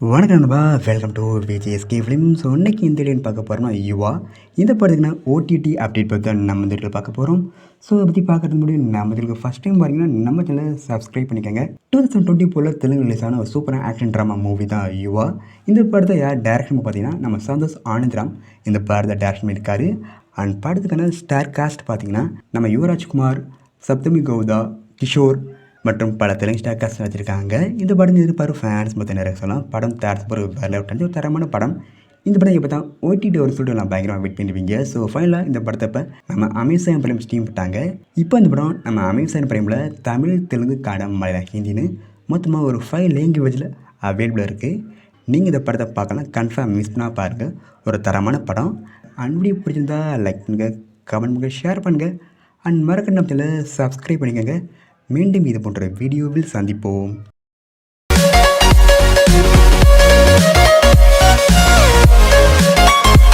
வணக்கம் நண்பா, welcome to VJSK film. So இன்னைக்கு இந்த வீடியோன்னு பார்க்க போகிறோம்னா யுவா இந்த படத்துக்குன்னா ஓடிடி அப்டேட் பற்றி தான் நம்ம இந்த வீடியோவில் பார்க்க போகிறோம். ஸோ அதை பற்றி பார்க்கறது முடியும் நம்ம இதுக்கு ஃபஸ்ட் டைம் பார்த்தீங்கன்னா நம்ம சேனலை சப்ஸ்கிரைப் பண்ணிக்கோங்க. 2024 தெலுங்கு ரிலீஸ் ஆன ஒரு சூப்பரான ஆக்ஷன் ட்ராமா மூவி தான் யுவா. இந்த படத்தை யார் டேரக்ஷன் பார்த்தீங்கன்னா நம்ம சந்தோஷ் ஆனந்த்ராம் இந்த படத்தை டேரக்ஷன் பண்ணியிருக்காரு. அண்ட் படத்துக்கான ஸ்டார் காஸ்ட் பார்த்தீங்கன்னா நம்ம யுவராஜ்குமார், சப்தமி கவுதா, கிஷோர் மற்றும் பல தெலுங்கு ஸ்டார் காஸ்ட் வச்சுருக்காங்க. இந்த படம் எதிர்பார்ப்பு ஃபேன்ஸ் மற்ற நிறைய சொல்லலாம். படம் தரத்துக்கு ஒரு வேலை ஒரு தரமான படம். இந்த படம் எப்போ தான் ஓடிடி ஒரு சொல்லிட்டு நான் பயங்கரமாக வெயிட் பண்ணுவீங்க. ஸோ ஃபைனலாக இந்த படத்தை இப்போ நம்ம அமேசான் பிரைம் ஸ்ட்ரீம் பண்ணிட்டாங்க. இப்போ இந்த படம் நம்ம அமேசான் பிரைமில் தமிழ், தெலுங்கு, கன்னடம், மலையாளம், ஹிந்தின்னு மொத்தமாக ஒரு 5 லாங்குவேஜில் அவைலபிளாக இருக்குது. நீங்கள் இந்த படத்தை பார்க்கலாம், கன்ஃபார்ம் மிஸ் பண்ணால் பாருங்கள். ஒரு தரமான படம். அண்ட் வீடியோ பிடிச்சிருந்தா லைக் பண்ணுங்கள், கமெண்ட் பண்ணுங்கள், ஷேர் பண்ணுங்கள். அண்ட் மறக்க நம்ம சேனலை சப்ஸ்கிரைப் பண்ணிக்கோங்க. மீண்டும் இது போன்ற வீடியோவில் சந்திப்போம்.